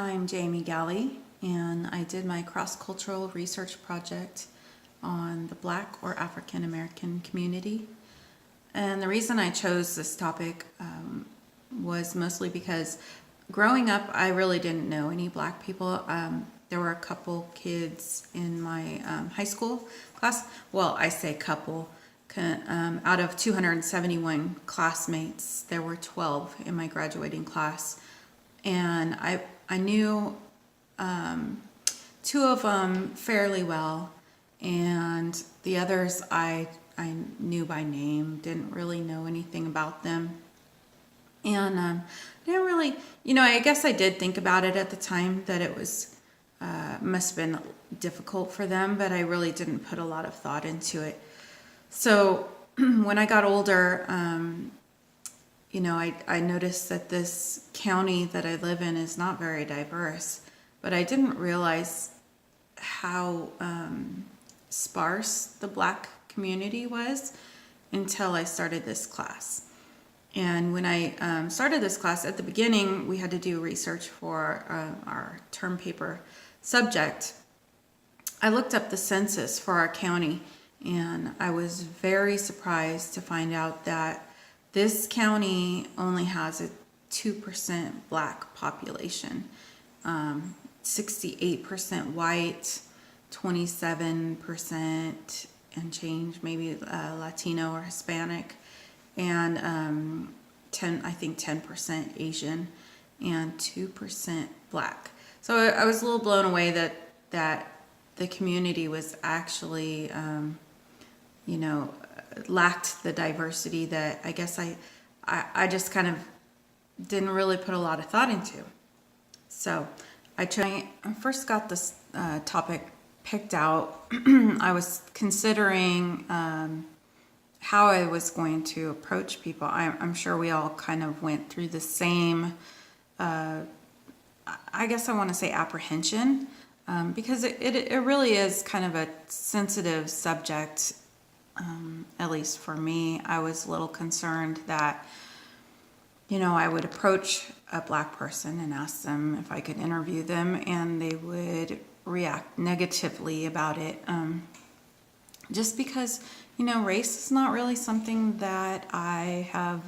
I'm Jamie Galley, and I did my cross-cultural research project on the Black or African American community. And the reason I chose this topic was mostly because growing up, I really didn't know any Black people. There were a couple kids in my high school class. Well, I say couple. Out of 271 classmates, there were 12 in my graduating class. And I knew two of them fairly well, and the others I knew by name, didn't really know anything about them. And I didn't really, I guess I did think about it at the time that it was, must have been difficult for them, but I really didn't put a lot of thought into it. So when I got older, I noticed that this county that I live in is not very diverse, but I didn't realize how sparse the Black community was until I started this class. And when I started this class, at the beginning, we had to do research for our term paper subject. I looked up the census for our county, and I was very surprised to find out that this county only has a 2% Black population, 68% white, 27% and change, maybe Latino or Hispanic, and 10% Asian, and 2% Black. So I was a little blown away that the community was actually, lacked the diversity that I guess I just kind of didn't really put a lot of thought into. So I first got this topic picked out. I was considering how I was going to approach people. I'm sure we all kind of went through the same, I guess I want to say apprehension, because it really is kind of a sensitive subject. At least for me, I was a little concerned that, I would approach a Black person and ask them if I could interview them, and they would react negatively about it. Just because, race is not really something that I have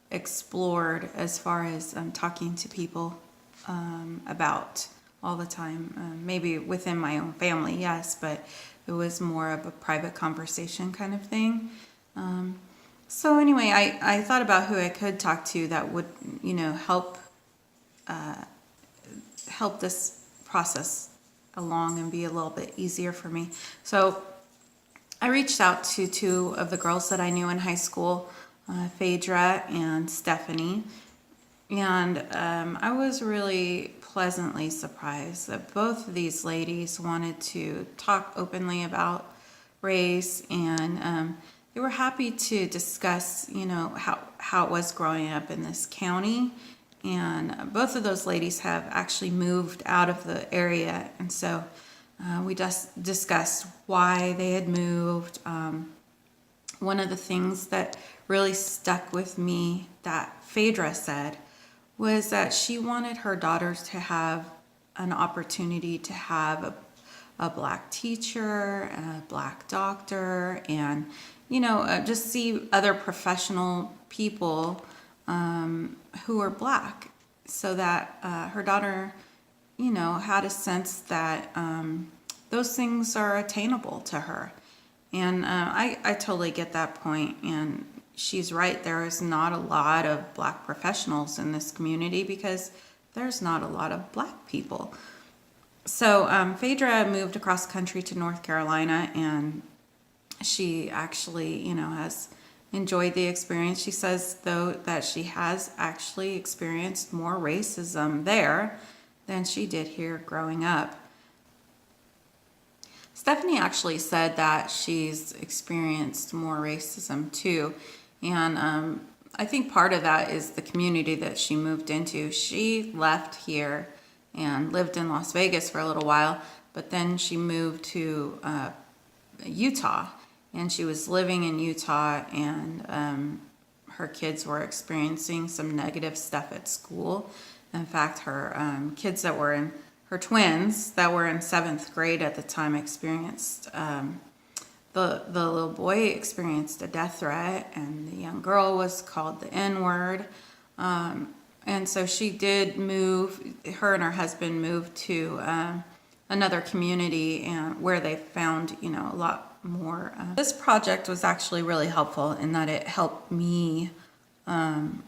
explored as far as talking to people about all the time. Maybe within my own family, yes, but it was more of a private conversation kind of thing. So anyway, I thought about who I could talk to that would, help this process along and be a little bit easier for me. So I reached out to two of the girls that I knew in high school, Phaedra and Stephanie. And I was really pleasantly surprised that both of these ladies wanted to talk openly about race, and they were happy to discuss, how it was growing up in this county. And both of those ladies have actually moved out of the area, and so we just discussed why they had moved. One of the things that really stuck with me that Phaedra said was that she wanted her daughters to have an opportunity to have a Black teacher, a Black doctor, and, just see other professional people who are Black, so that her daughter, had a sense that those things are attainable to her. And I totally get that point, and she's right. There is not a lot of Black professionals in this community because there's not a lot of Black people. So Phaedra moved across country to North Carolina, and she actually, has enjoyed the experience. She says, though, that she has actually experienced more racism there than she did here growing up. Stephanie actually said that she's experienced more racism too. And I think part of that is the community that she moved into. She left here and lived in Las Vegas for a little while, but then she moved to Utah, and she was living in Utah, and her kids were experiencing some negative stuff at school. In fact, her kids that were in, her twins that were in 7th grade at the time experienced, the little boy experienced a death threat, and the young girl was called the N-word. And so she did move, her and her husband moved to another community and where they found, a lot more. This project was actually really helpful in that it helped me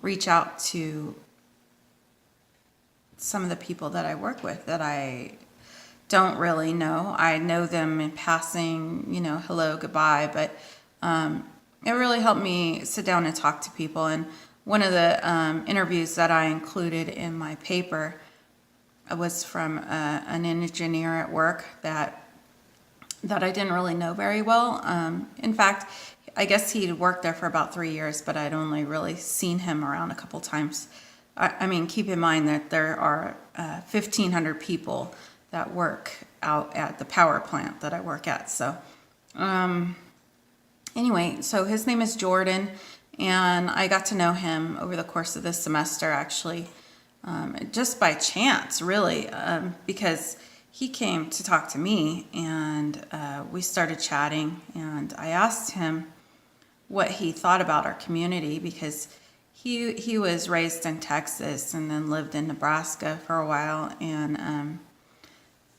reach out to some of the people that I work with that I don't really know. I know them in passing, hello, goodbye, but it really helped me sit down and talk to people. And one of the interviews that I included in my paper was from an engineer at work that I didn't really know very well. In fact, I guess he'd worked there for about 3 years, but I'd only really seen him around a couple times. I mean, keep in mind that there are 1,500 people that work out at the power plant that I work at. So anyway, so his name is Jordan, and I got to know him over the course of this semester, actually, just by chance, really, because he came to talk to me, and we started chatting, and I asked him what he thought about our community, because he was raised in Texas and then lived in Nebraska for a while, and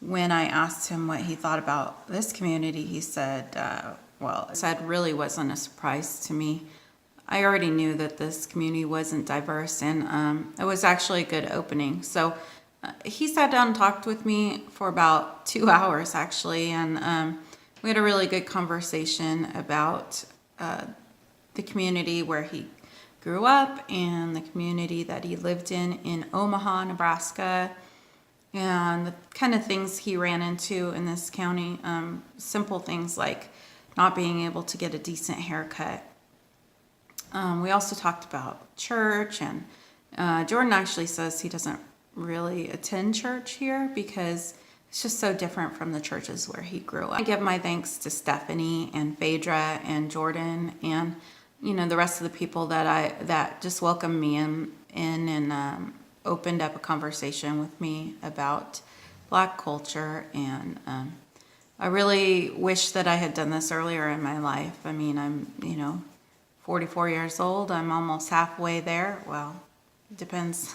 when I asked him what he thought about this community, he said, said really wasn't a surprise to me. I already knew that this community wasn't diverse, and it was actually a good opening. So he sat down and talked with me for about 2 hours, actually, and we had a really good conversation about the community where he grew up and the community that he lived in Omaha, Nebraska, and the kind of things he ran into in this county. Simple things like not being able to get a decent haircut. We also talked about church, and Jordan actually says he doesn't really attend church here because it's just so different from the churches where he grew up. I give my thanks to Stephanie and Phaedra and Jordan and the rest of the people that just welcomed me in and opened up a conversation with me about Black culture, and I really wish that I had done this earlier in my life. I mean, I'm 44 years old. I'm almost halfway there. Well, it depends